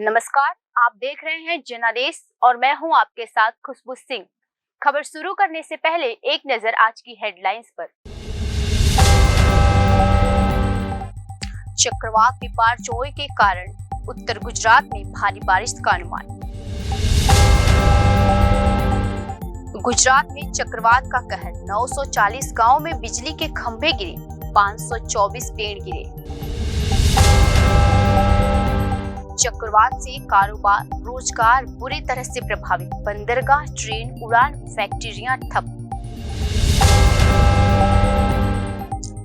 नमस्कार, आप देख रहे हैं जनादेश और मैं हूं आपके साथ खुशबू सिंह। खबर शुरू करने से पहले एक नजर आज की हेडलाइंस पर। चक्रवात बिपारजोय के कारण उत्तर गुजरात में भारी बारिश का अनुमान। गुजरात में चक्रवात का कहर, 940 गांवों में बिजली के खंभे गिरे, 524 पेड़ गिरे। चक्रवात से कारोबार रोजगार बुरी तरह से प्रभावित, बंदरगाह, ट्रेन उड़ान, फैक्ट्रियां ठप।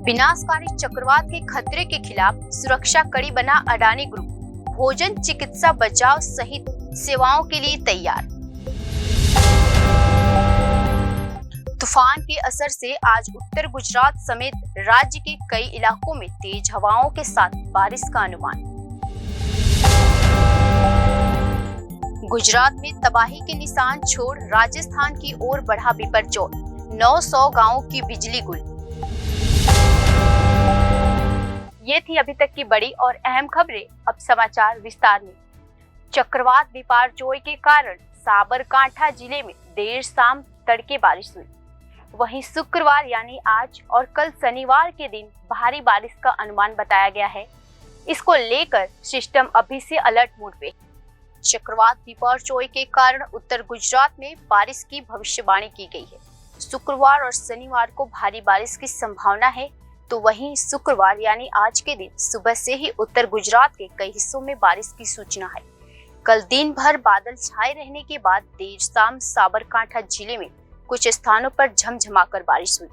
विनाशकारी चक्रवात के खतरे के खिलाफ सुरक्षा कड़ी बना अडानी ग्रुप, भोजन, चिकित्सा, बचाव सहित सेवाओं के लिए तैयार। तूफान के असर से आज उत्तर गुजरात समेत राज्य के कई इलाकों में तेज हवाओं के साथ बारिश का अनुमान। गुजरात में तबाही के निशान छोड़ राजस्थान की ओर बढ़ा बिपरजोय, 900 गांवों की बिजली गुल। ये थी अभी तक की बड़ी और अहम खबरें। अब समाचार विस्तार में। चक्रवात बिपरजोय के कारण साबरकांठा जिले में देर शाम तड़के बारिश हुई। वहीं शुक्रवार यानी आज और कल शनिवार के दिन भारी बारिश का अनुमान बताया गया है। इसको लेकर सिस्टम अभी से अलर्ट मोड पे। चक्रवात बिपरजोय के कारण उत्तर गुजरात में बारिश की भविष्यवाणी की गई है। शुक्रवार और शनिवार को भारी बारिश की संभावना है, तो वहीं शुक्रवार यानी आज के दिन सुबह से ही उत्तर गुजरात के कई हिस्सों में बारिश की सूचना है। कल दिन भर बादल छाए रहने के बाद देर शाम साबरकांठा जिले में कुछ स्थानों पर झमझमाकर बारिश हुई।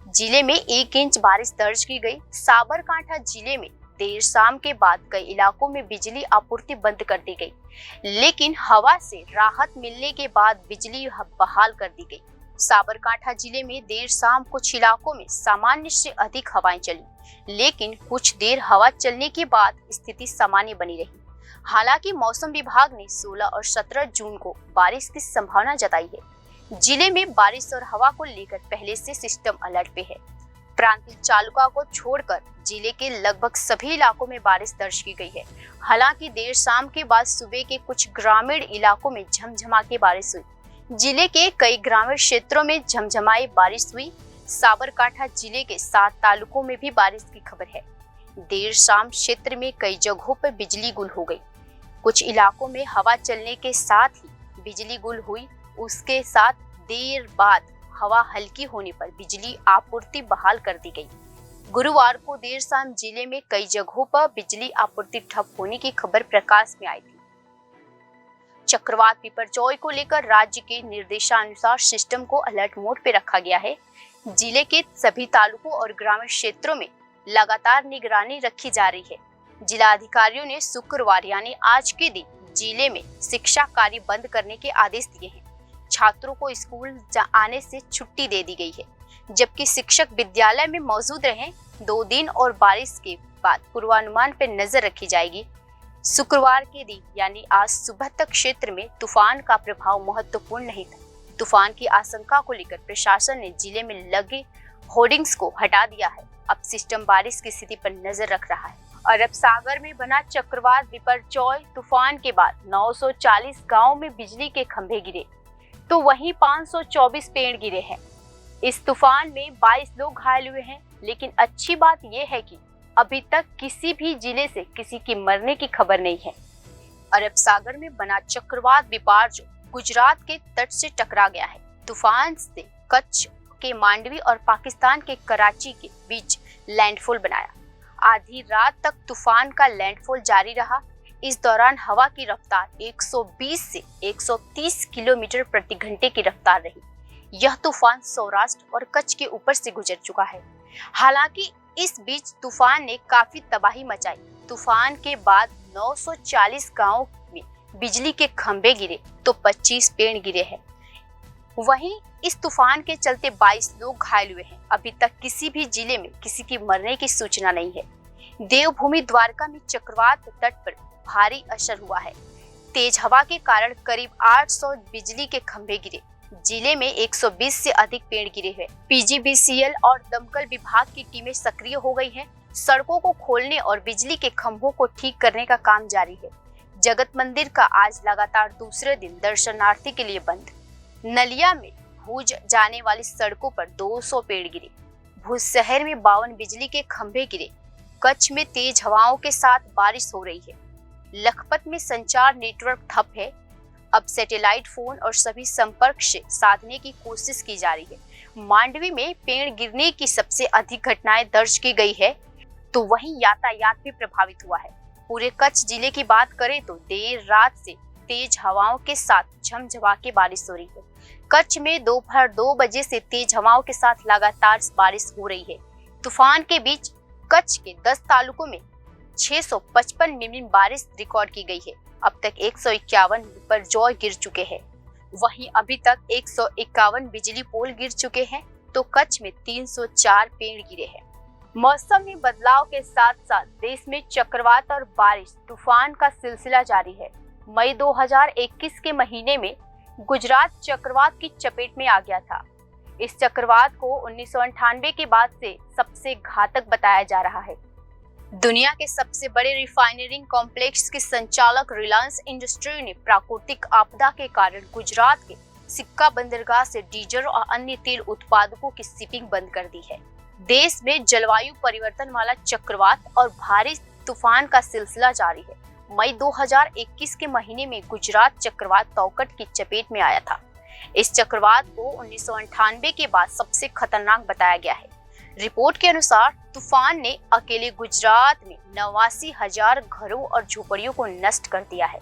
जिले में 1 इंच बारिश दर्ज की गई। साबरकांठा जिले में देर शाम के बाद कई इलाकों में बिजली आपूर्ति बंद कर दी गई, लेकिन हवा से राहत मिलने के बाद बिजली बहाल कर दी गई। साबरकांठा जिले में देर शाम कुछ इलाकों में सामान्य से अधिक हवाएं चली, लेकिन कुछ देर हवा चलने के बाद स्थिति सामान्य बनी रही। हालांकि मौसम विभाग ने 16 और 17 जून को बारिश की संभावना जताई है। जिले में बारिश और हवा को लेकर पहले से सिस्टम अलर्ट पे है। प्रांतीय चालुका को छोड़कर जिले के लगभग सभी इलाकों में बारिश दर्ज की गई है। हालांकि देर शाम के बाद सुबह के कुछ ग्रामीण इलाकों में झमझमा के बारिश हुई। जिले के कई ग्रामीण क्षेत्रों में झमझमाई बारिश हुई। साबरकांठा जिले के 7 तालुकों में भी बारिश की खबर है। देर शाम क्षेत्र में कई जगहों पर बिजली गुल हो गई। कुछ इलाकों में हवा चलने के साथ ही बिजली गुल हुई। उसके साथ देर बाद हवा हल्की होने पर बिजली आपूर्ति बहाल कर दी गई। गुरुवार को देर शाम जिले में कई जगहों पर बिजली आपूर्ति ठप होने की खबर प्रकाश में आई थी। चक्रवात बिपरजोय को लेकर राज्य के निर्देशानुसार सिस्टम को अलर्ट मोड पे रखा गया है। जिले के सभी तालुकों और ग्रामीण क्षेत्रों में लगातार निगरानी रखी जा रही है। जिला अधिकारियों ने शुक्रवार यानी आज के दिन जिले में शिक्षा कार्य बंद करने के आदेश दिए हैं। छात्रों को स्कूल आने से छुट्टी दे दी गई है, जबकि शिक्षक विद्यालय में मौजूद रहें। 2 दिन और बारिश के बाद पूर्वानुमान पर नजर रखी जाएगी। शुक्रवार के दिन यानी आज सुबह तक क्षेत्र में तूफान का प्रभाव महत्वपूर्ण नहीं था। तूफान की आशंका को लेकर प्रशासन ने जिले में लगे होर्डिंग्स को हटा दिया है। अब सिस्टम बारिश की स्थिति पर नजर रख रहा है। अरब सागर में बना चक्रवात बिपरजोय तूफान के बाद 940 गाँव में बिजली के खंभे गिरे, तो वहीं 524 पेड़ गिरे हैं। इस तूफान में 22 लोग घायल हुए हैं, लेकिन अच्छी बात यह है कि अभी तक किसी भी जिले से किसी की मरने की खबर नहीं है। अरब सागर में बना चक्रवात बिपरजोय गुजरात के तट से टकरा गया है। तूफान से कच्छ के मांडवी और पाकिस्तान के कराची के बीच लैंडफॉल बनाया। आधी रात तक तूफान का लैंडफॉल जारी रहा। इस दौरान हवा की रफ्तार 120 से 130 किलोमीटर प्रति घंटे की रफ्तार रही। यह तूफान सौराष्ट्र और कच्छ के ऊपर से गुजर चुका है। हालांकि इस बीच तूफान ने काफी तबाही मचाई। तूफान के बाद 940 गांवों में बिजली के खंभे गिरे, तो 25 पेड़ गिरे हैं। वहीं इस तूफान के चलते 22 लोग घायल हुए हैं। अभी तक किसी भी जिले में किसी की मरने की सूचना नहीं है। देवभूमि द्वारका में चक्रवात तट पर भारी असर हुआ है। तेज हवा के कारण करीब 800 बिजली के खंभे गिरे। जिले में 120 से अधिक पेड़ गिरे हैं। पीजीबीसीएल और दमकल विभाग की टीमें सक्रिय हो गई हैं। सड़कों को खोलने और बिजली के खंभों को ठीक करने का काम जारी है। जगत मंदिर का आज लगातार दूसरे दिन दर्शनार्थी के लिए बंद। नलिया में भुज जाने वाली सड़कों पर 200 पेड़ गिरे। भुज शहर में 52 बिजली के खंभे गिरे। कच्छ में तेज हवाओं के साथ बारिश हो रही है। लखपत में संचार नेटवर्क ठप है। अब सैटेलाइट फोन और सभी संपर्क से साधने की कोशिश की जा रही है। मांडवी में पेड़ गिरने की सबसे अधिक घटनाएं दर्ज की गई है, तो वहीं यातायात भी प्रभावित हुआ है। पूरे कच्छ जिले की बात करें तो देर रात से तेज हवाओं के साथ झमझमाके बारिश हो रही है। कच्छ में दोपहर 2 बजे से तेज हवाओं के साथ लगातार बारिश हो रही है। तूफान के बीच कच्छ के 10 तालुकों में 655 मिमी बारिश रिकॉर्ड की गई है। अब तक 151 बिपरजॉय गिर चुके हैं। वहीं अभी तक 151 बिजली पोल गिर चुके हैं, तो कच्छ में 304 पेड़ गिरे हैं। मौसम में बदलाव के साथ साथ देश में चक्रवात और बारिश तूफान का सिलसिला जारी है। मई 2021 के महीने में गुजरात चक्रवात की चपेट में आ गया था। इस चक्रवात को 1998 के बाद से सबसे घातक बताया जा रहा है। दुनिया के सबसे बड़े रिफाइनरिंग कॉम्प्लेक्स के संचालक रिलायंस इंडस्ट्री ने प्राकृतिक आपदा के कारण गुजरात के सिक्का बंदरगाह से डीजल और अन्य तेल उत्पादकों की शिपिंग बंद कर दी है। देश में जलवायु परिवर्तन वाला चक्रवात और भारी तूफान का सिलसिला जारी है। मई 2021 के महीने में गुजरात चक्रवात तौकट की चपेट में आया था। इस चक्रवात को 1998 के बाद सबसे खतरनाक बताया गया है। रिपोर्ट के अनुसार तूफान ने अकेले गुजरात में 89,000 घरों और झोपड़ियों को नष्ट कर दिया है।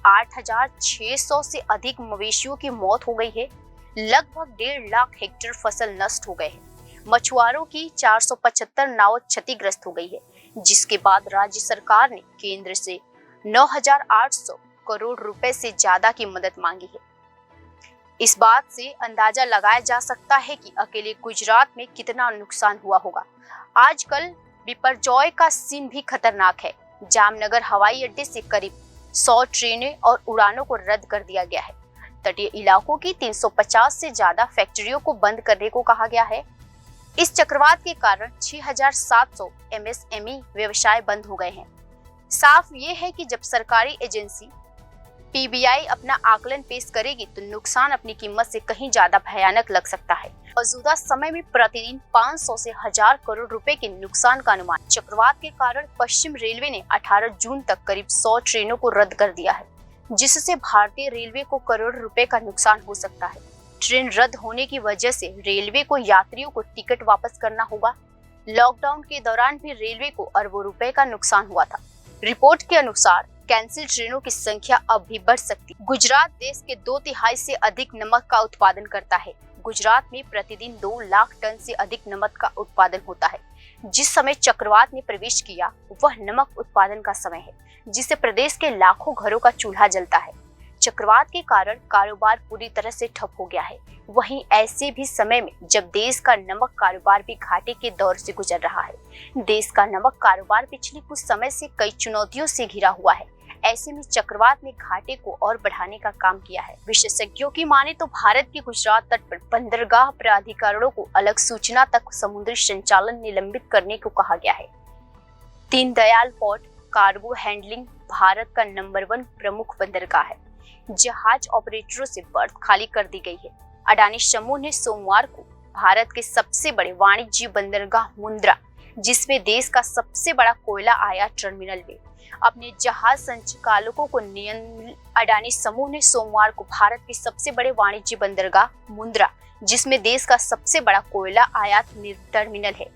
8,600 से अधिक मवेशियों की मौत हो गई है। लगभग 1.5 लाख हेक्टेयर फसल नष्ट हो गए हैं। मछुआरों की 475 नाव क्षतिग्रस्त हो गई है, जिसके बाद राज्य सरकार ने केंद्र से 9,800 करोड़ रुपए से ज्यादा की मदद मांगी है। इस बात से अंदाजा लगाया जा सकता है कि अकेले गुजरात में कितना नुकसान हुआ होगा। आजकल बिपरजॉय का सीन भी खतरनाक है। जामनगर हवाई अड्डे से करीब 100 ट्रेनें और उड़ानों को रद्द कर दिया गया है। तटीय इलाकों की 350 से ज्यादा फैक्ट्रियों को बंद करने को कहा गया है। इस चक्रवात के कारण 6,700 MSME व्यवसाय बंद हो गए हैं। साफ ये है कि जब सरकारी एजेंसी PBI अपना आकलन पेश करेगी तो नुकसान अपनी कीमत से कहीं ज्यादा भयानक लग सकता है। मौजूदा समय में प्रतिदिन 500 से 1,000 करोड़ रुपए के नुकसान का अनुमान। चक्रवात के कारण पश्चिम रेलवे ने 18 जून तक करीब 100 ट्रेनों को रद्द कर दिया है, जिससे भारतीय रेलवे को करोड़ रुपए का नुकसान हो सकता है। ट्रेन रद्द होने की वजह से रेलवे को यात्रियों को टिकट वापस करना होगा। लॉकडाउन के दौरान भी रेलवे को अरबों रुपए का नुकसान हुआ था। रिपोर्ट के अनुसार कैंसिल ट्रेनों की संख्या अब भी बढ़ सकती है। गुजरात देश के 2/3 से अधिक नमक का उत्पादन करता है। गुजरात में प्रतिदिन 2 लाख टन से अधिक नमक का उत्पादन होता है। जिस समय चक्रवात ने प्रवेश किया वह नमक उत्पादन का समय है, जिससे प्रदेश के लाखों घरों का चूल्हा जलता है। चक्रवात के कारण कारोबार पूरी तरह से ठप हो गया है। वहीं ऐसे भी समय में जब देश का नमक कारोबार भी घाटे के दौर से गुजर रहा है। देश का नमक कारोबार पिछले कुछ समय से कई चुनौतियों से घिरा हुआ है। ऐसे में चक्रवात ने घाटे को और बढ़ाने का काम किया है। विशेषज्ञों की माने तो भारत के गुजरात तट पर बंदरगाह प्राधिकरणों को अलग सूचना तक समुद्री संचालन निलंबित करने को कहा गया है। Deendayal port cargo handling Bharat का नंबर 1 प्रमुख बंदरगाह है। जहाज ऑपरेटरों से बर्थ खाली कर दी गई है। अडानी समूह ने सोमवार को भारत के सबसे बड़े वाणिज्य बंदरगाह मुंद्रा, जिसमें देश का सबसे बड़ा कोयला आयात टर्मिनल में अपने जहाज संचालकों को अडानी समूह ने सोमवार को भारत के सबसे बड़े वाणिज्य बंदरगाह मुंद्रा, जिसमें देश का सबसे बड़ा कोयला आयात टर्मिनल है,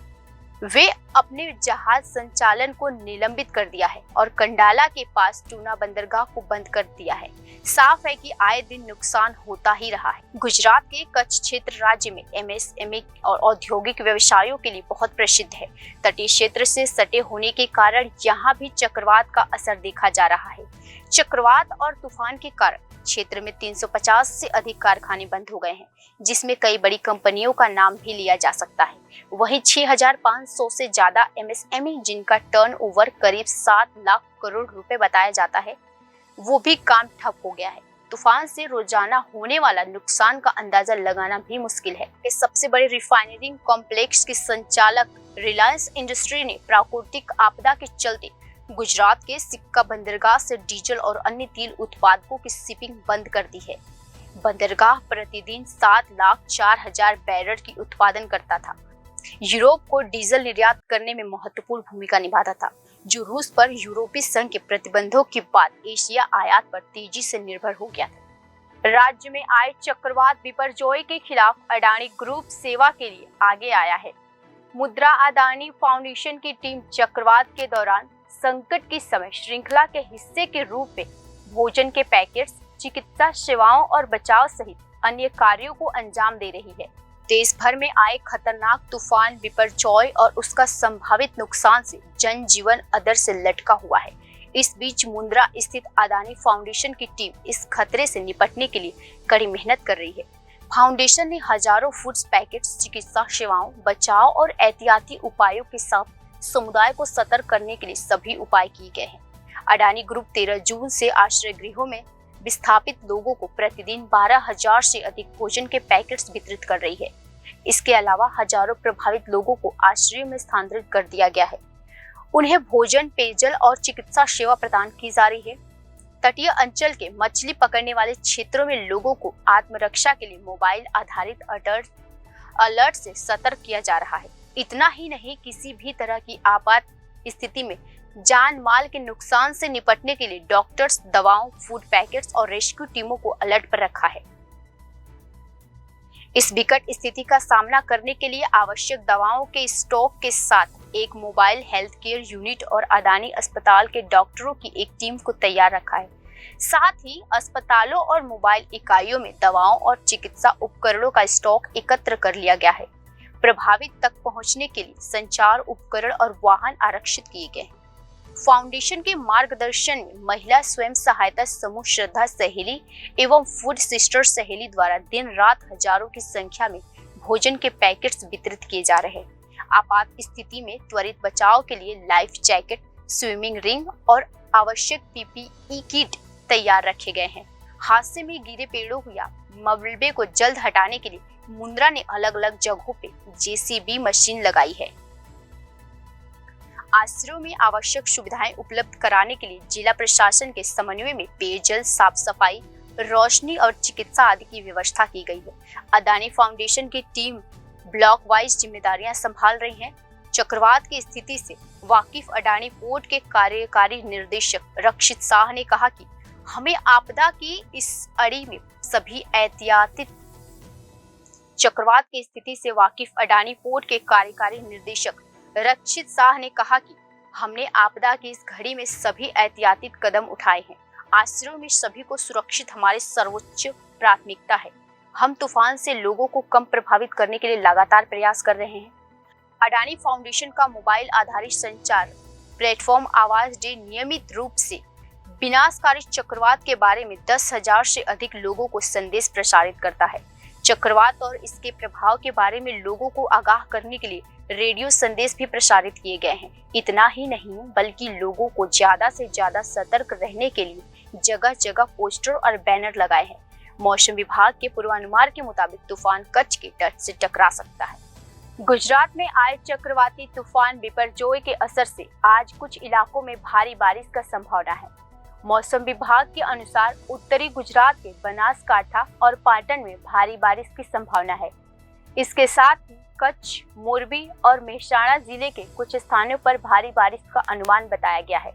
वे अपने जहाज संचालन को निलंबित कर दिया है और कंडाला के पास टूना बंदरगाह को बंद कर दिया है। साफ है कि आए दिन नुकसान होता ही रहा है। गुजरात के कच्छ क्षेत्र राज्य में MSME और औद्योगिक व्यवसायों के लिए बहुत प्रसिद्ध है। तटीय क्षेत्र से सटे होने के कारण यहाँ भी चक्रवात का असर देखा जा रहा है। चक्रवात और तूफान के कारण क्षेत्र में 350 से अधिक कारखाने बंद हो गए हैं, जिसमें कई बड़ी कंपनियों का नाम भी लिया जा सकता है। वहीं 6,500 से ज्यादा MSME जिनका टर्नओवर करीब 7 लाख करोड़ रुपए बताया जाता है, वो भी काम ठप हो गया है। तूफान से रोजाना होने वाला नुकसान का अंदाजा लगाना भी मुश्किल है। इस सबसे बड़े रिफाइनरिंग कॉम्प्लेक्स के संचालक रिलायंस इंडस्ट्री ने प्राकृतिक आपदा के चलते गुजरात के सिक्का बंदरगाह से डीजल और अन्य तेल उत्पादकों की शिपिंग बंद कर दी है। बंदरगाह प्रतिदिन 7,04,000 बैरल की उत्पादन करता था। यूरोप को डीजल निर्यात करने में महत्वपूर्ण भूमिका निभाता था, जो रूस पर यूरोपीय संघ के प्रतिबंधों के बाद एशिया आयात पर तेजी से निर्भर हो गया था। राज्य में आए चक्रवात बिपरजॉय के खिलाफ अडानी ग्रुप सेवा के लिए आगे आया है। मुद्रा अडानी फाउंडेशन की टीम चक्रवात के दौरान संकट की समय श्रृंखला के हिस्से के रूप में भोजन के पैकेट्स, चिकित्सा सेवाओं और बचाव सहित अन्य कार्यों को अंजाम दे रही है। देश भर में आए खतरनाक तूफान बिपरजॉय और उसका संभावित नुकसान से जनजीवन अधर से लटका हुआ है। इस बीच मुंद्रा स्थित अडानी फाउंडेशन की टीम इस खतरे से निपटने के लिए कड़ी मेहनत कर रही है। फाउंडेशन ने हजारों फूड्स पैकेट्स, चिकित्सा सेवाओं, बचाव और एहतियाती उपायों के साथ समुदाय को सतर्क करने के लिए सभी उपाय किए गए हैं। अडानी ग्रुप 13 जून से आश्रय गृहों में विस्थापित लोगों को प्रतिदिन 12,000 से अधिक भोजन के पैकेट्स वितरित कर रही है। इसके अलावा हजारों प्रभावित लोगों को आश्रय में स्थानांतरित कर दिया गया है। उन्हें भोजन, पेयजल और चिकित्सा सेवा प्रदान की जा रही है। तटीय अंचल के मछली पकड़ने वाले क्षेत्रों में लोगों को आत्मरक्षा के लिए मोबाइल आधारित अलर्ट से सतर्क किया जा रहा है। इतना ही नहीं, किसी भी तरह की आपात स्थिति में जान माल के नुकसान से निपटने के लिए डॉक्टर्स, दवाओं, फूड पैकेट्स और रेस्क्यू टीमों को अलर्ट पर रखा है। इस विकट स्थिति का सामना करने के लिए आवश्यक दवाओं के स्टॉक के साथ एक मोबाइल हेल्थ केयर यूनिट और अडानी अस्पताल के डॉक्टरों की एक टीम को तैयार रखा है। साथ ही अस्पतालों और मोबाइल इकाइयों में दवाओं और चिकित्सा उपकरणों का स्टॉक एकत्र कर लिया गया है। प्रभावित तक पहुंचने के लिए संचार उपकरण और वाहन आरक्षित किए गए हैं। फाउंडेशन के मार्गदर्शन में महिला स्वयं सहायता समूह श्रद्धा सहेली एवं फूड सिस्टर सहेली द्वारा दिन रात हजारों की संख्या में भोजन के पैकेट्स वितरित किए जा रहे हैं। आपात स्थिति में त्वरित बचाव के लिए लाइफ जैकेट, स्विमिंग रिंग और आवश्यक पीपीई किट तैयार रखे गए हैं। हादसे में गिरे पेड़ों या मलबे को जल्द हटाने के लिए मुंद्रा ने अलग अलग जगहों पे जेसीबी मशीन लगाई है। आश्रयों में आवश्यक सुविधाएं उपलब्ध कराने के लिए जिला प्रशासन के समन्वय में पेयजल, साफ सफाई, रोशनी और चिकित्सा आदि की व्यवस्था की गई है। अडानी फाउंडेशन की टीम ब्लॉक वाइज जिम्मेदारियां संभाल रही है। चक्रवात की स्थिति से वाकिफ अडानी पोर्ट के कार्यकारी निर्देशक रक्षित शाह ने कहा कि हमें आपदा की इस अड़ी में सभी एहतियाती चक्रवात की स्थिति से वाकिफ अडानी पोर्ट के कार्यकारी निर्देशक रक्षित शाह ने कहा कि हमने आपदा की इस घड़ी में सभी एहतियाती कदम उठाए हैं। आश्रयों में सभी को सुरक्षित हमारी सर्वोच्च प्राथमिकता है। हम तूफान से लोगों को कम प्रभावित करने के लिए लगातार प्रयास कर रहे हैं। अडानी फाउंडेशन का मोबाइल आधारित संचार प्लेटफॉर्म आवाज डे नियमित रूप से विनाशकारी चक्रवात के बारे में 10,000 से अधिक लोगों को संदेश प्रसारित करता है। चक्रवात और इसके प्रभाव के बारे में लोगों को आगाह करने के लिए रेडियो संदेश भी प्रसारित किए गए हैं। इतना ही नहीं, बल्कि लोगों को ज्यादा से ज्यादा सतर्क रहने के लिए जगह जगह पोस्टर और बैनर लगाए हैं। मौसम विभाग के पूर्वानुमान के मुताबिक तूफान कच्छ के तट से टकरा सकता है। गुजरात में आए चक्रवाती तूफान बिपरजॉय के असर से आज कुछ इलाकों में भारी बारिश का संभावना है। मौसम विभाग के अनुसार उत्तरी गुजरात के बनासकांठा और पाटन में भारी बारिश की संभावना है। इसके साथ ही कच्छ, मोरबी और मेहसाणा जिले के कुछ स्थानों पर भारी बारिश का अनुमान बताया गया है।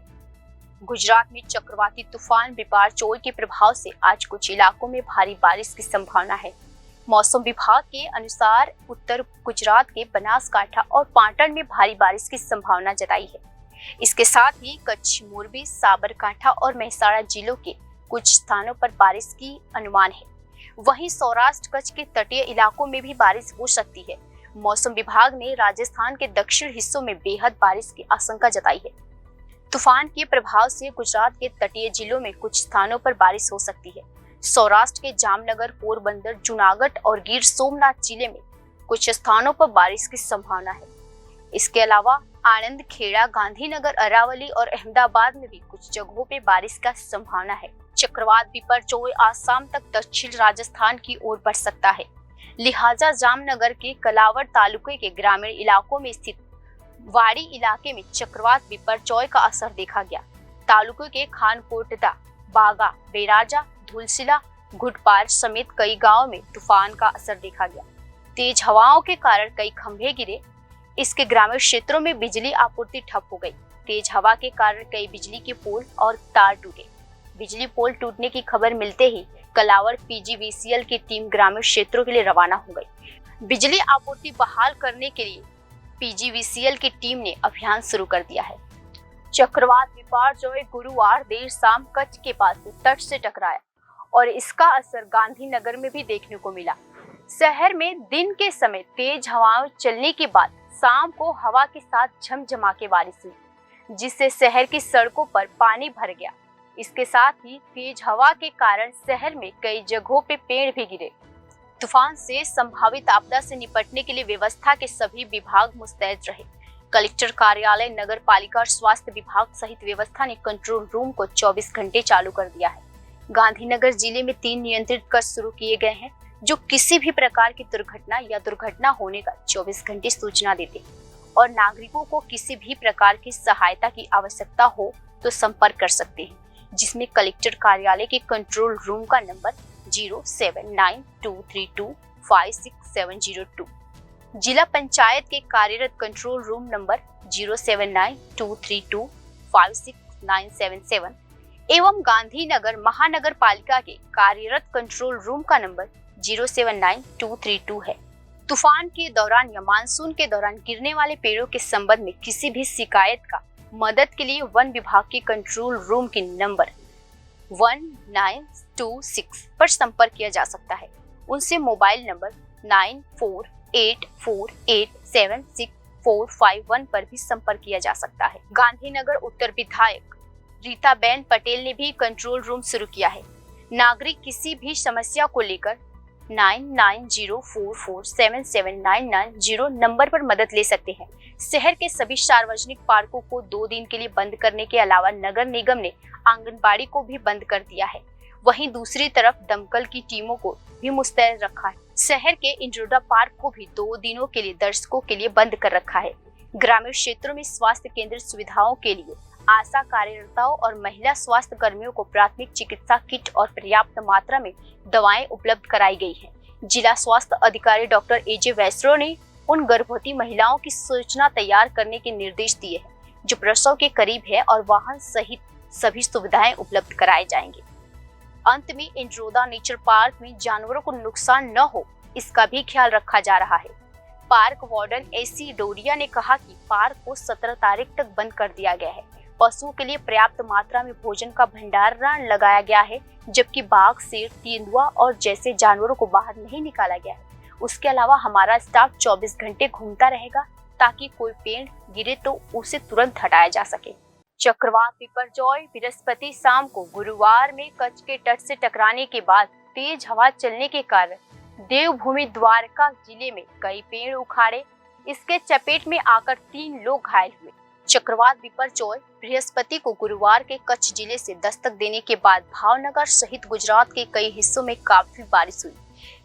गुजरात में चक्रवाती तूफान बिपरजॉय के प्रभाव से आज कुछ इलाकों में भारी बारिश की संभावना है। मौसम विभाग के अनुसार उत्तर गुजरात के बनासकांठा और पाटन में भारी बारिश की संभावना जताई है। इसके साथ ही कच्छ, मोरबी, साबरकांठा और मेहसाणा जिलों के कुछ स्थानों पर बारिश की अनुमान है। वहीं सौराष्ट्र कच्छ के तटीय इलाकों में भी बारिश हो सकती है। मौसम विभाग ने राजस्थान के दक्षिण हिस्सों में बेहद बारिश की आशंका जताई है। तूफान के प्रभाव से गुजरात के तटीय जिलों में कुछ स्थानों पर बारिश हो सकती है। सौराष्ट्र के जामनगर, पोरबंदर, जूनागढ़ और गिर सोमनाथ जिले में कुछ स्थानों पर बारिश की संभावना है। इसके अलावा आनंद, खेड़ा, गांधीनगर, अरावली और अहमदाबाद में भी कुछ जगहों पे बारिश का संभावना है। चक्रवात बिपरजॉय आज शाम तक दक्षिण राजस्थान की ओर बढ़ सकता है। लिहाजा जामनगर के कलावर तालुके के ग्रामीण इलाकों में स्थित वाड़ी इलाके में चक्रवात बिपरजॉय का असर देखा गया। तालुके के खानकोटदा, बागा, बेराजा, धुलसिला, घुटपार समेत कई गांवों में तूफान का असर देखा गया। तेज हवाओं के कारण कई खंभे गिरे। इसके ग्रामीण क्षेत्रों में बिजली आपूर्ति ठप हो गई। तेज हवा के कारण कई बिजली के पोल और तार टूटे। बिजली पोल टूटने की खबर मिलते ही कलावर पीजीवीसीएल की टीम ग्रामीण क्षेत्रों के लिए रवाना हो गई। बिजली आपूर्ति बहाल करने के लिए पीजीवीसीएल की टीम ने अभियान शुरू कर दिया है। चक्रवात बिपरजॉय गुरुवार देर शाम कच्छ के पास तट से टकराया और इसका असर गांधीनगर में भी देखने को मिला। शहर में दिन के समय तेज हवाएं चलने के बाद शाम को हवा के साथ झमझमाके बारिश हुई, जिससे शहर की सड़कों पर पानी भर गया। इसके साथ ही तेज हवा के कारण शहर में कई जगहों पे पेड़ भी गिरे। तूफान से संभावित आपदा से निपटने के लिए व्यवस्था के सभी विभाग मुस्तैद रहे। कलेक्टर कार्यालय, नगर पालिका और स्वास्थ्य विभाग सहित व्यवस्था ने कंट्रोल रूम को 24 घंटे चालू कर दिया है। गांधीनगर जिले में 3 नियंत्रित कक्ष शुरू किए गए हैं, जो किसी भी प्रकार की दुर्घटना या दुर्घटना होने का 24 घंटे सूचना देते हैं और नागरिकों को किसी भी प्रकार की सहायता की आवश्यकता हो तो संपर्क कर सकते हैं, जिसमें कलेक्टर कार्यालय के कंट्रोल रूम का नंबर 0792325672, जिला पंचायत के कार्यरत कंट्रोल रूम नंबर 0792325697 एवं गांधीनगर महानगर पालिका के कार्यरत कंट्रोल रूम का नंबर 079232 है। तूफान के दौरान या मानसून के दौरान गिरने वाले पेड़ों के संबंध में किसी भी शिकायत का मदद के लिए वन विभाग के कंट्रोल रूम के नंबर 1926 पर संपर्क किया जा सकता है। उनसे मोबाइल नंबर 9484876451 पर भी संपर्क किया जा सकता है। गांधीनगर उत्तर विधायक रीताबेन पटेल ने भी कंट्रोल रूम शुरू किया है। नागरिक किसी भी समस्या को लेकर 9904477990 नंबर पर मदद ले सकते हैं। शहर के सभी सार्वजनिक पार्कों को 2 दिन के लिए बंद करने के अलावा नगर निगम ने आंगनबाड़ी को भी बंद कर दिया है। वहीं दूसरी तरफ दमकल की टीमों को भी मुस्तैद रखा है। शहर के इंड्रोडा पार्क को भी 2 दिनों के लिए दर्शकों के लिए बंद कर रखा है। ग्रामीण क्षेत्रों में स्वास्थ्य केंद्र सुविधाओं के लिए आशा कार्यकर्ताओं और महिला स्वास्थ्य कर्मियों को प्राथमिक चिकित्सा किट और पर्याप्त मात्रा में दवाएं उपलब्ध कराई गई हैं। जिला स्वास्थ्य अधिकारी डॉक्टर एजे वैश्रो ने उन गर्भवती महिलाओं की सूचना तैयार करने के निर्देश दिए हैं जो प्रसव के करीब है और वाहन सहित सभी सुविधाएं उपलब्ध कराए जाएंगे। अंत में इंड्रोडा नेचर पार्क में जानवरों को नुकसान न हो, इसका भी ख्याल रखा जा रहा है। पार्क वार्डन एसी डोरिया ने कहा कि पार्क को 17 तारीख तक बंद कर दिया गया है। पशुओं के लिए पर्याप्त मात्रा में भोजन का भंडारण लगाया गया है, जबकि बाघ, शेर, तेंदुआ और जैसे जानवरों को बाहर नहीं निकाला गया है। उसके अलावा हमारा स्टाफ 24 घंटे घूमता रहेगा ताकि कोई पेड़ गिरे तो उसे तुरंत हटाया जा सके। चक्रवात बिपरजॉय बृहस्पति शाम को गुरुवार में कच्छ के तट से टकराने के बाद तेज हवा चलने के कारण देवभूमि द्वारका जिले में कई पेड़ उखाड़े। इसके चपेट में आकर 3 लोग घायल हुए। चक्रवात बिपरजॉय बृहस्पति को गुरुवार के कच्छ जिले से दस्तक देने के बाद भावनगर सहित गुजरात के कई हिस्सों में काफी बारिश हुई।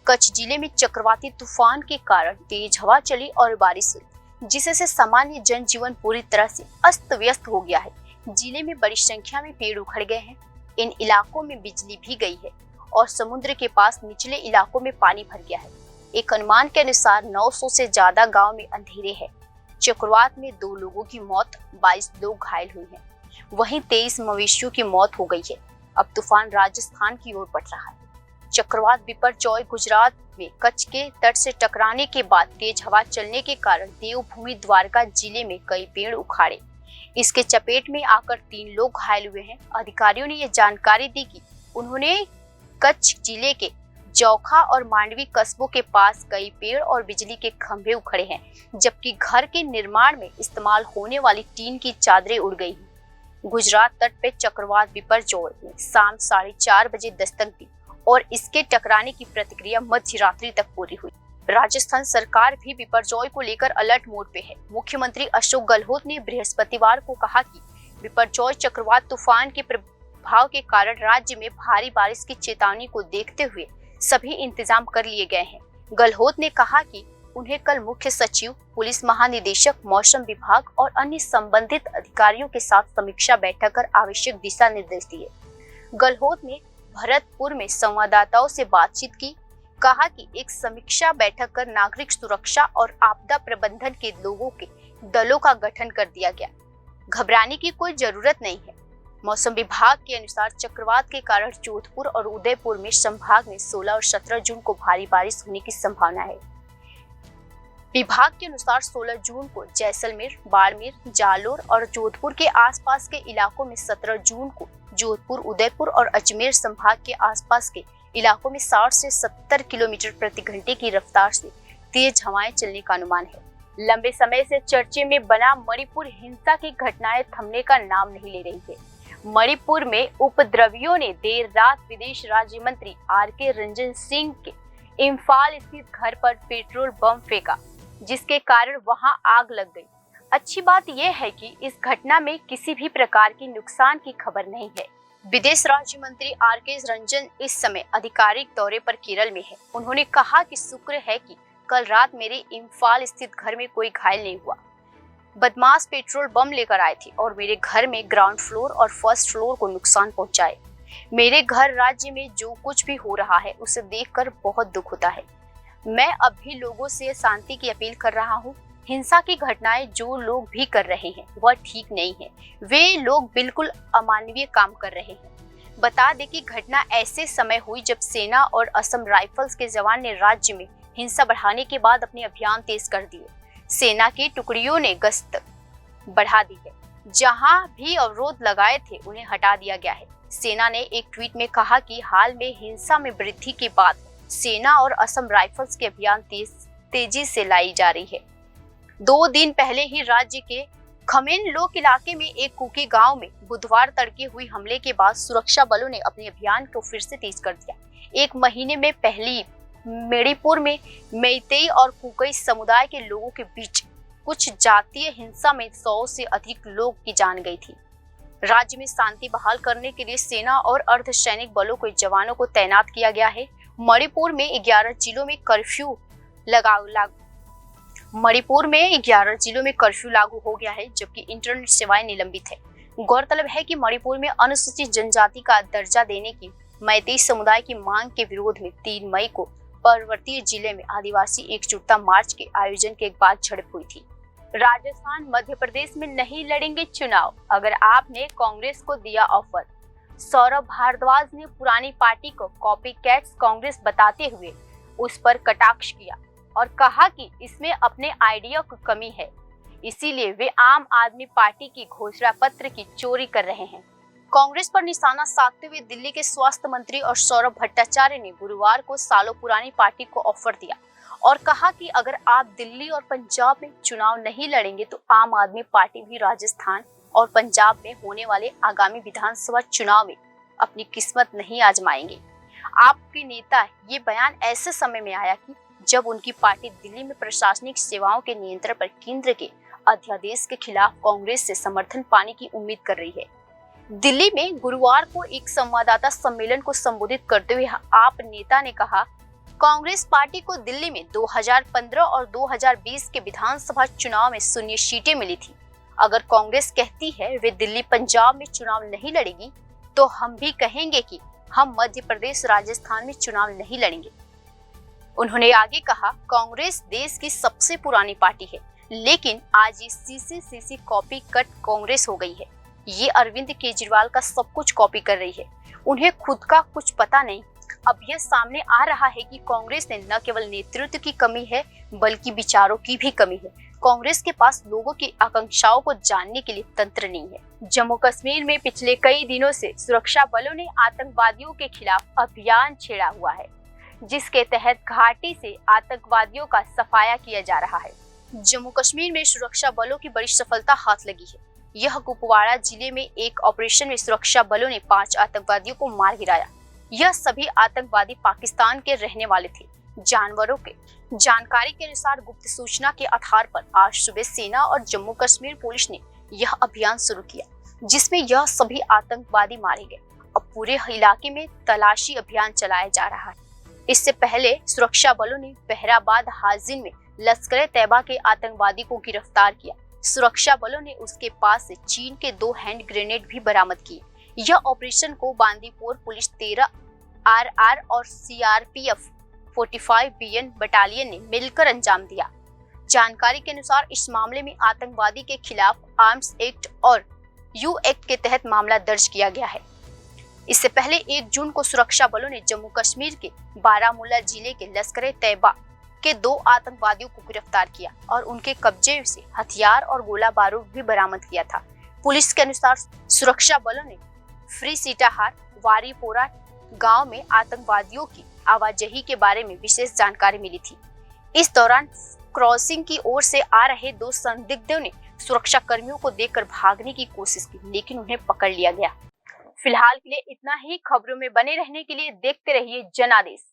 कच्छ जिले में चक्रवाती तूफान के कारण तेज हवा चली और बारिश हुई, जिससे सामान्य जनजीवन पूरी तरह से अस्त व्यस्त हो गया है। जिले में बड़ी संख्या में पेड़ उखड़ गए हैं। इन इलाकों में बिजली भी गई है और समुद्र के पास निचले इलाकों में पानी भर गया है। एक अनुमान के अनुसार 900 से ज्यादा गांव में अंधेरे हैं। चक्रवात में 2 लोगों की मौत, 22 लोग घायल हुए हैं। वहीं 23 मवेशियों की मौत हो गई है। अब तूफान राजस्थान की ओर बढ़ रहा है। चक्रवात बिपरजॉय गुजरात में कच्छ के तट से टकराने के बाद तेज हवा चलने के कारण देवभूमि द्वारका जिले में कई पेड़ उखाड़े। इसके चपेट में आकर 3 लोग घायल हुए हैं। अधिकारियों ने यह जानकारी दी कि उन्होंने कच्छ जिले के जौखा और मांडवी कस्बों के पास कई पेड़ और बिजली के खंभे उखड़े हैं, जबकि घर के निर्माण में इस्तेमाल होने वाली टीन की चादरें उड़ गई हैं। गुजरात तट पे चक्रवात बिपरजॉय ने शाम 4:30 बजे दस्तक दी और इसके टकराने की प्रतिक्रिया मध्य रात्रि तक पूरी हुई। राजस्थान सरकार भी बिपरजॉय को लेकर अलर्ट मोड पे है। मुख्यमंत्री अशोक गहलोत ने बृहस्पतिवार को कहा कि बिपरजॉय चक्रवात तूफान के प्रभाव के कारण राज्य में भारी बारिश की चेतावनी को देखते हुए सभी इंतजाम कर लिए गए हैं। गहलोत ने कहा कि उन्हें कल मुख्य सचिव पुलिस महानिदेशक, मौसम विभाग और अन्य संबंधित अधिकारियों के साथ समीक्षा बैठक कर आवश्यक दिशा निर्देश दिए। गहलोत ने भरतपुर में संवाददाताओं से बातचीत की, कहा कि एक समीक्षा बैठक कर नागरिक सुरक्षा और आपदा प्रबंधन के लोगों के दलों का गठन कर दिया गया। घबराने की कोई जरूरत नहीं है। मौसम विभाग के अनुसार चक्रवात के कारण जोधपुर और उदयपुर में संभाग में 16 और 17 जून को भारी बारिश होने की संभावना है। विभाग के अनुसार 16 जून को जैसलमेर, बाड़मेर, जालोर और जोधपुर के आसपास के इलाकों में, 17 जून को जोधपुर, उदयपुर और अजमेर संभाग के आसपास के इलाकों में 60 से 70 किलोमीटर प्रति घंटे की रफ्तार से तेज हवाएं चलने का अनुमान है। लंबे समय से चर्चे में बना मणिपुर हिंसा की घटनाएं थमने का नाम नहीं ले रही है। मणिपुर में उपद्रवियों ने देर रात विदेश राज्य मंत्री आर.के. रंजन सिंह के इम्फाल स्थित घर पर पेट्रोल बम फेंका, जिसके कारण वहां आग लग गई। अच्छी बात यह है कि इस घटना में किसी भी प्रकार की नुकसान की खबर नहीं है। विदेश राज्य मंत्री आर.के. रंजन इस समय आधिकारिक दौरे पर केरल में है। उन्होंने कहा कि शुक्र है कि कल रात मेरे इम्फाल स्थित घर में कोई घायल नहीं हुआ। बदमाश पेट्रोल बम लेकर आए थे और मेरे घर में ग्राउंड फ्लोर और फर्स्ट फ्लोर को नुकसान पहुंचाए। मेरे घर राज्य में जो कुछ भी हो रहा है उसे देखकर बहुत दुख होता है। मैं अब भी लोगों से शांति की अपील कर रहा हूँ। हिंसा की घटनाएं जो लोग भी कर रहे हैं वह ठीक नहीं है। वे लोग बिल्कुल अमानवीय काम कर रहे हैं। बता दें कि घटना ऐसे समय हुई जब सेना और असम राइफल्स के जवान ने राज्य में हिंसा बढ़ाने के बाद अपने अभियान तेज कर दिए। सेना की टुकड़ियों ने गश्त बढ़ा दी है। जहां भी अवरोध लगाए थे उन्हें हटा दिया गया है। सेना ने एक ट्वीट में कहा कि हाल में हिंसा में वृद्धि के बाद सेना और असम राइफल्स के अभियान तेजी से लाई जा रही है। 2 दिन पहले ही राज्य के खमेनलोक इलाके में एक कुकी गांव में बुधवार तड़के हुई हमले के बाद सुरक्षा बलों ने अपने अभियान को फिर से तेज कर दिया। एक महीने में पहली मणिपुर में मेइतेई और कुकी समुदाय के लोगों के बीच कुछ जातीय हिंसा में 100 से अधिक लोग की जान गई थी। राज्य में शांति बहाल करने के लिए सेना और अर्धसैनिक बलों के जवानों को तैनात किया गया है। मणिपुर में 11 जिलों में कर्फ्यू लागू हो गया है, जबकि इंटरनेट सेवाएं निलंबित है। गौरतलब है कि मणिपुर में अनुसूचित जनजाति का दर्जा देने की मेइतेई समुदाय की मांग के विरोध में 3 मई को पर्वतीय जिले में आदिवासी एकजुटता मार्च के आयोजन के बाद झड़प हुई थी। राजस्थान, मध्य प्रदेश में नहीं लड़ेंगे चुनाव, अगर आपने कांग्रेस को दिया ऑफर। सौरभ भारद्वाज ने पुरानी पार्टी को कॉपी कैट्स कांग्रेस बताते हुए उस पर कटाक्ष किया और कहा कि इसमें अपने आइडिया की कमी है, इसीलिए वे आम आदमी पार्टी की घोषणा पत्र की चोरी कर रहे हैं। कांग्रेस पर निशाना साधते हुए दिल्ली के स्वास्थ्य मंत्री और सौरभ भट्टाचार्य ने गुरुवार को सालों पुरानी पार्टी को ऑफर दिया और कहा कि अगर आप दिल्ली और पंजाब में चुनाव नहीं लड़ेंगे तो आम आदमी पार्टी भी राजस्थान और पंजाब में होने वाले आगामी विधानसभा चुनाव में अपनी किस्मत नहीं आजमाएंगे। आपके नेता ये बयान ऐसे समय में आया कि जब उनकी पार्टी दिल्ली में प्रशासनिक सेवाओं के नियंत्रण पर केंद्र के अध्यादेश के खिलाफ कांग्रेस से समर्थन पाने की उम्मीद कर रही है। दिल्ली में गुरुवार को एक संवाददाता सम्मेलन को संबोधित करते हुए आप नेता ने कहा, कांग्रेस पार्टी को दिल्ली में 2015 और 2020 के विधानसभा चुनाव में 0 सीटें मिली थी। अगर कांग्रेस कहती है वे दिल्ली पंजाब में चुनाव नहीं लड़ेगी, तो हम भी कहेंगे कि हम मध्य प्रदेश राजस्थान में चुनाव नहीं लड़ेंगे। उन्होंने आगे कहा, कांग्रेस देश की सबसे पुरानी पार्टी है, लेकिन आज ये सीसी कॉपी कट कांग्रेस हो गई है। ये अरविंद केजरीवाल का सब कुछ कॉपी कर रही है। उन्हें खुद का कुछ पता नहीं। अब यह सामने आ रहा है कि कांग्रेस में न केवल नेतृत्व की कमी है बल्कि विचारों की भी कमी है। कांग्रेस के पास लोगों की आकांक्षाओं को जानने के लिए तंत्र नहीं है। जम्मू कश्मीर में पिछले कई दिनों से सुरक्षा बलों ने आतंकवादियों के खिलाफ अभियान छेड़ा हुआ है, जिसके तहत घाटी से आतंकवादियों का सफाया किया जा रहा है। जम्मू कश्मीर में सुरक्षा बलों की बड़ी सफलता हाथ लगी है। यह कुपवाड़ा जिले में एक ऑपरेशन में सुरक्षा बलों ने 5 आतंकवादियों को मार गिराया। यह सभी आतंकवादी पाकिस्तान के रहने वाले थे। जानवरों के जानकारी के अनुसार गुप्त सूचना के आधार पर आज सुबह सेना और जम्मू कश्मीर पुलिस ने यह अभियान शुरू किया, जिसमें यह सभी आतंकवादी मारे गए। अब पूरे इलाके में तलाशी अभियान चलाया जा रहा है। इससे पहले सुरक्षा बलों ने बहराबाद हाजिन में लश्कर तैयबा के आतंकवादी को गिरफ्तार किया। सुरक्षा बलों ने उसके पास से चीन के 2 हैंड ग्रेनेड भी बरामद किए। यह ऑपरेशन को बांदीपोर पुलिस 13 RR और CRPF 45 BN बटालियन ने मिलकर अंजाम दिया। जानकारी के अनुसार इस मामले में आतंकवादी के खिलाफ आर्म्स एक्ट और यू एक्ट के तहत मामला दर्ज किया गया है। इससे पहले 1 जून को सुरक्षा बलों ने जम्मू कश्मीर के बारामूला जिले के लश्कर तैयबा के 2 आतंकवादियों को गिरफ्तार किया और उनके कब्जे से हथियार और गोला बारूद भी बरामद किया था। पुलिस के अनुसार सुरक्षा बलों ने फ्री सीटाहार वारीपोरा गांव में आतंकवादियों की आवाजाही के बारे में विशेष जानकारी मिली थी। इस दौरान क्रॉसिंग की ओर से आ रहे 2 संदिग्धों ने सुरक्षा कर्मियों को देखकर भागने की कोशिश की, लेकिन उन्हें पकड़ लिया गया। फिलहाल के लिए इतना ही। खबरों में बने रहने के लिए देखते रहिए जनादेश।